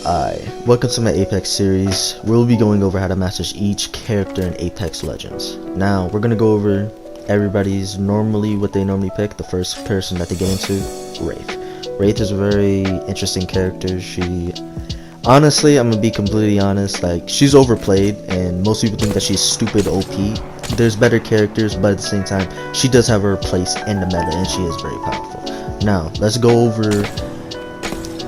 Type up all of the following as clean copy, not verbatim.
Welcome to my Apex series. We'll be going over how to master each character in Apex Legends. Now, we're gonna go over everybody's what they normally pick. The first person that they get into, Wraith. Wraith is a very interesting character. Honestly, I'm gonna be completely honest, she's overplayed, and most people think that she's stupid OP. There's better characters, but at the same time, she does have her place in the meta, and she is very powerful. Now, let's go over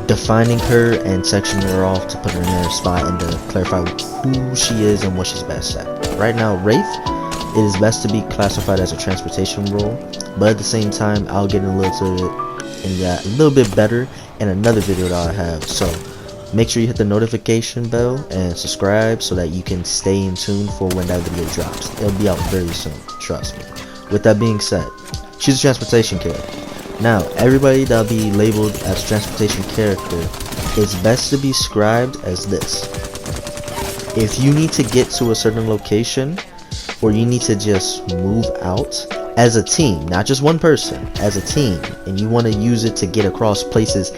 defining her and sectioning her off to put her in her spot and to clarify who she is and what she's best at. Right now, Wraith, it is best to be classified as a transportation role, but at the same time, I'll get a little bit better in another video that I have. So make sure you hit the notification bell and subscribe so that you can stay in tune for when that video drops. It'll be out very soon, trust me. With that being said, she's a transportation character. Now, everybody that'll be labeled as transportation character is best to be scribed as this. If you need to get to a certain location, or you need to just move out as a team, not just one person, as a team, and you want to use it to get across places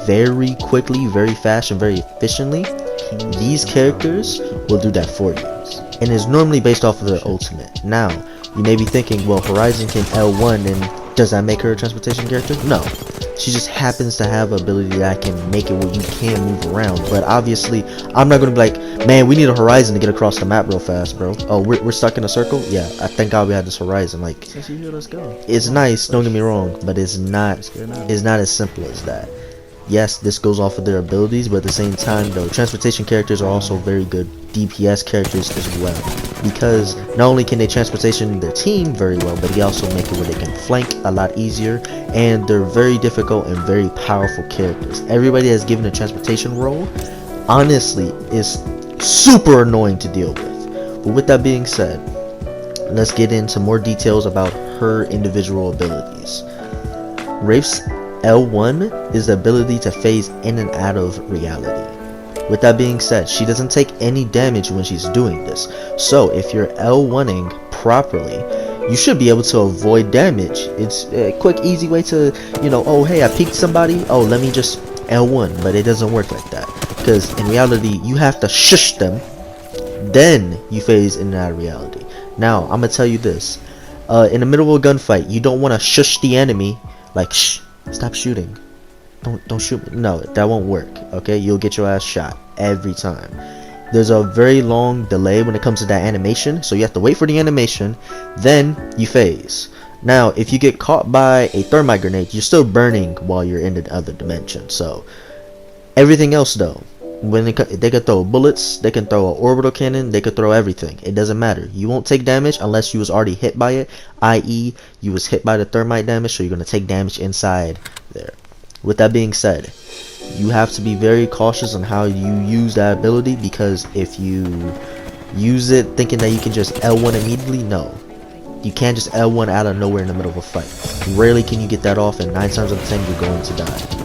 very quickly, very fast, and very efficiently, these characters will do that for you. And it's normally based off of their ultimate. Now, you may be thinking, well, Horizon can L1, and does that make her a transportation character? No. She just happens to have an ability that can make it where you can move around. But obviously, I'm not going to be like, man, we need a Horizon to get across the map real fast, bro. Oh, we're stuck in a circle? Yeah, I thank God we had this Horizon. Since you're here, let's go. It's nice, don't get me wrong, but it's not as simple as that. Yes, this goes off of their abilities, but at the same time, though, transportation characters are also very good DPS characters as well, because not only can they transportation their team very well, but they also make it where they can flank a lot easier, and they're very difficult and very powerful characters. Everybody that's given a transportation role, honestly, is super annoying to deal with. But with that being said, let's get into more details about her individual abilities. Wraith's L1 is the ability to phase in and out of reality. With that being said, she doesn't take any damage when she's doing this. So if you're L1ing properly, you should be able to avoid damage. It's a quick, easy way to, oh hey, I peeked somebody, oh let me just L1, but it doesn't work like that. Because in reality, you have to shush them, then you phase in and out of reality. Now, I'm gonna tell you this. In the middle of a gunfight, you don't want to shush the enemy, like shh, stop shooting. Don't shoot me. No, that won't work. Okay, you'll get your ass shot every time. There's a very long delay when it comes to that animation, so you have to wait for the animation, then you phase. Now, if you get caught by a thermite grenade, you're still burning while you're in the other dimension. So everything else though, when they can throw bullets, they can throw an orbital cannon, they could throw everything. It doesn't matter. You won't take damage unless you was already hit by it, i.e. you was hit by the thermite damage, so you're going to take damage inside there. With that being said, you have to be very cautious on how you use that ability, because if you use it thinking that you can just L1 immediately, no. You can't just L1 out of nowhere in the middle of a fight. Rarely can you get that off, and 9 times out of 10 you're going to die.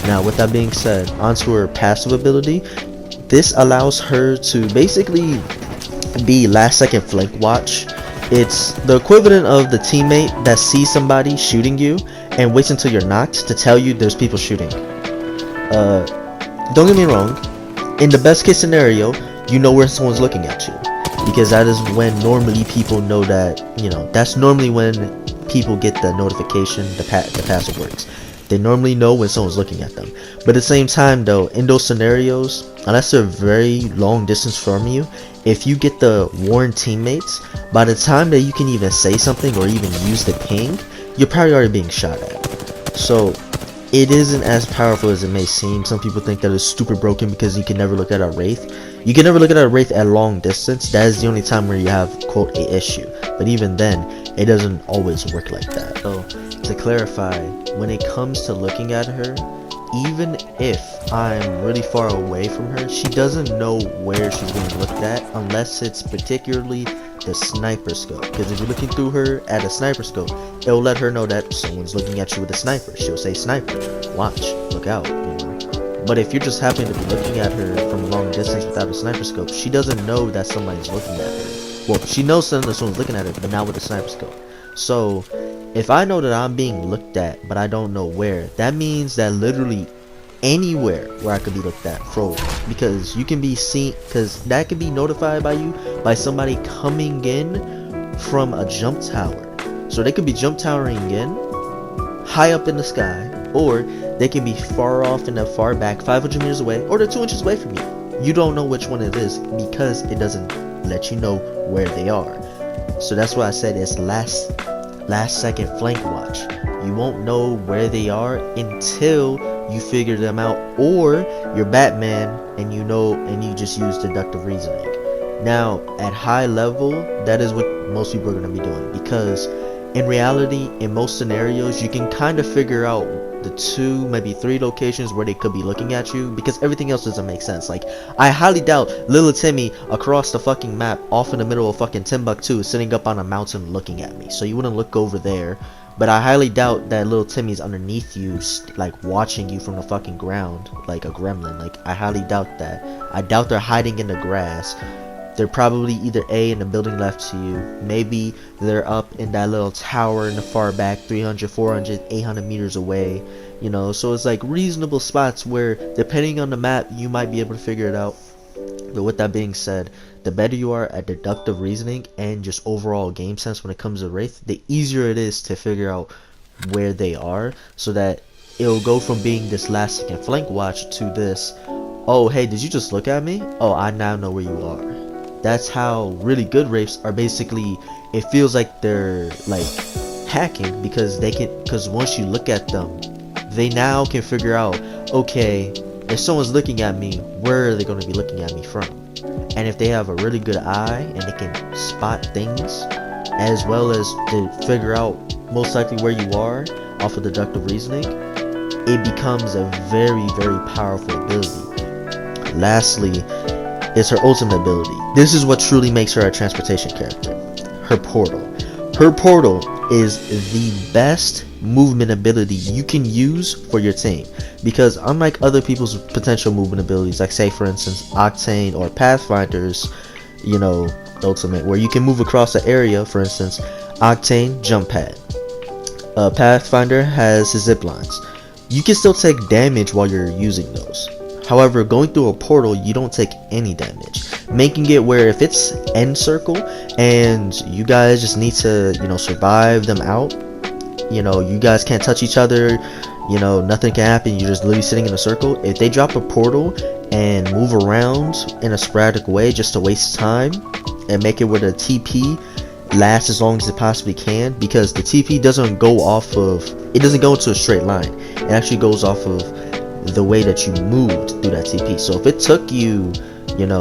Now, with that being said, onto her passive ability. This allows her to basically be last second flank watch. It's the equivalent of the teammate that sees somebody shooting you and waits until you're knocked to tell you there's people shooting. Don't get me wrong, in the best case scenario, you know where someone's looking at you, because that is when normally people know that, that's normally when people get the notification, the passive works. They normally know when someone's looking at them. But at the same time though, in those scenarios, unless they're very long distance from you, if you get the warned teammates, by the time that you can even say something or even use the ping, you're probably already being shot at. So it isn't as powerful as it may seem. Some people think that it's super broken because you can never look at a Wraith. You can never look at a Wraith at long distance. That is the only time where you have, quote, a issue. But even then, it doesn't always work like that. So to clarify, when it comes to looking at her, even if I'm really far away from her, she doesn't know where she's being looked at unless it's particularly the sniper scope. Because if you're looking through her at a sniper scope, it'll let her know that someone's looking at you with a sniper. She'll say sniper, watch, look out, But if you're just happening to be looking at her from a long distance without a sniper scope, she doesn't know that somebody's looking at her. Well, she knows someone's looking at her, but not with a sniper scope. So if I know that I'm being looked at, but I don't know where, that means that literally anywhere where I could be looked at forward, because you can be seen, because that can be notified by you by somebody coming in from a jump tower. So they could be jump towering in high up in the sky, or they can be far off in the far back 500 meters away, or they're 2 inches away from you. You don't know which one it is because it doesn't let you know where they are. So that's why I said it's last second flank watch. You won't know where they are until you figure them out, or you're Batman and you know, and you just use deductive reasoning. Now at high level, that is what most people are going to be doing, because in reality, in most scenarios, you can kind of figure out the 2, maybe 3 locations where they could be looking at you, because everything else doesn't make sense. Like, I highly doubt little Timmy across the fucking map off in the middle of fucking Timbuktu is sitting up on a mountain looking at me, so you wouldn't look over there. But I highly doubt that little Timmy's underneath you, like watching you from the fucking ground like a gremlin. Like, I highly doubt that. I doubt they're hiding in the grass. They're probably either A, in the building left to you, maybe they're up in that little tower in the far back 300, 400, 800 meters away, you know. So it's like reasonable spots where, depending on the map, you might be able to figure it out. But with that being said, the better you are at deductive reasoning and just overall game sense when it comes to Wraith, the easier it is to figure out where they are, so that it'll go from being this last second flank watch to this, oh hey, did you just look at me? Oh, I now know where you are. That's how really good Wraiths are. Basically, it feels like they're like hacking, because once you look at them, they now can figure out, okay, if someone's looking at me, where are they going to be looking at me from? And if they have a really good eye and they can spot things, as well as to figure out most likely where you are off of deductive reasoning, it becomes a very, very powerful ability. Lastly, is her ultimate ability. This is what truly makes her a transportation character. Her portal. Her portal is the best movement ability you can use for your team, because unlike other people's potential movement abilities, like say for instance Octane or Pathfinder's, you know, ultimate, where you can move across the area, for instance Octane jump pad, Pathfinder has his zip lines. You can still take damage while you're using those. However, going through a portal, you don't take any damage, making it where if it's end circle and you guys just need to, you know, survive them out, you know, you guys can't touch each other, you know, nothing can happen, you're just literally sitting in a circle. If they drop a portal and move around in a sporadic way just to waste time and make it where the TP lasts as long as it possibly can, because the TP doesn't go off of, it doesn't go into a straight line, it actually goes off of the way that you moved through that TP. So if it took you, you know,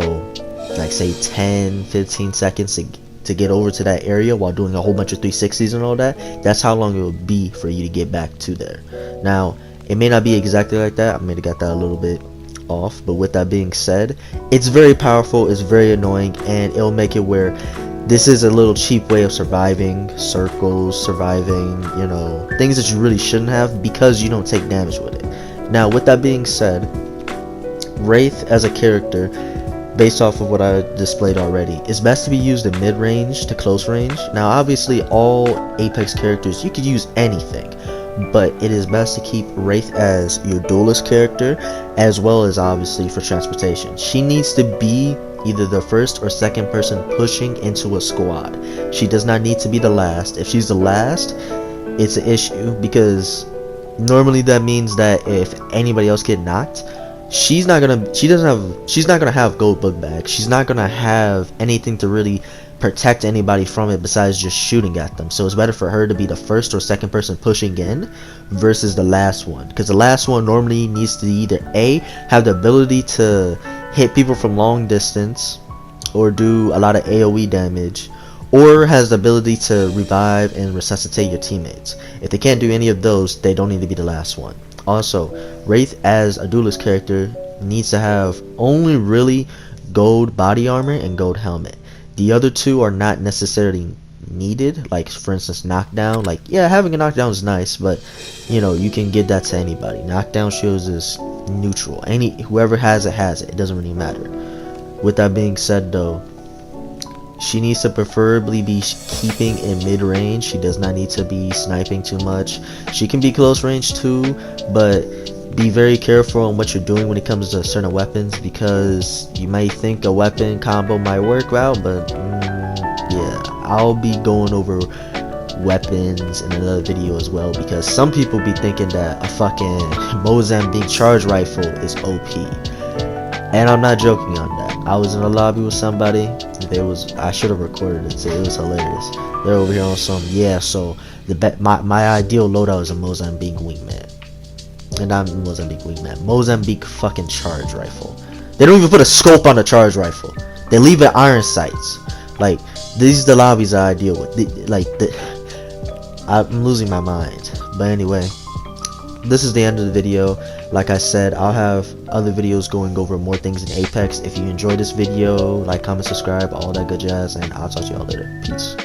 like say 10-15 seconds to get over to that area while doing a whole bunch of 360s and all that, that's how long it will be for you to get back to there. Now it may not be exactly like that, I may have got that a little bit off, but with that being said, it's very powerful, it's very annoying, and it'll make it where this is a little cheap way of surviving circles, surviving, you know, things that you really shouldn't have, because you don't take damage with it. Now, with that being said, Wraith as a character, based off of what I displayed already, is best to be used in mid-range to close range. Now, obviously, all Apex characters, you could use anything, but it is best to keep Wraith as your duelist character, as well as obviously for transportation. She needs to be either the first or second person pushing into a squad. She does not need to be the last. If she's the last, it's an issue, because normally that means that if anybody else get knocked, she's not gonna have gold book bags. She's not gonna have anything to really protect anybody from it besides just shooting at them. So it's better for her to be the first or second person pushing in versus the last one, because the last one normally needs to either A, have the ability to hit people from long distance or do a lot of AoE damage, or has the ability to revive and resuscitate your teammates. If they can't do any of those, they don't need to be the last one. Also, Wraith as a duelist character needs to have only really gold body armor and gold helmet. The other two are not necessarily needed, like for instance knockdown. Like, yeah, having a knockdown is nice, but you know, you can give that to anybody. Knockdown shields is neutral. Whoever has it, it doesn't really matter. With that being said though, she needs to preferably be keeping in mid-range. She does not need to be sniping too much. She can be close range too, but be very careful on what you're doing when it comes to certain weapons, because you may think a weapon combo might work out, but yeah, I'll be going over weapons in another video as well, because some people be thinking that a fucking Mozambique charge rifle is OP, and I'm not joking on that. I was in a lobby with somebody, I should have recorded it, so it was hilarious. They're over here on some, yeah, so my ideal loadout is a Mozambique wingman. And not Mozambique wingman, Mozambique fucking charge rifle. They don't even put a scope on the charge rifle. They leave it iron sights. Like, these are the lobbies I deal with. I'm losing my mind. But anyway, this is the end of the video. Like I said, I'll have other videos going over more things in Apex. If you enjoyed this video, like, comment, subscribe, all that good jazz, and I'll talk to y'all later. Peace.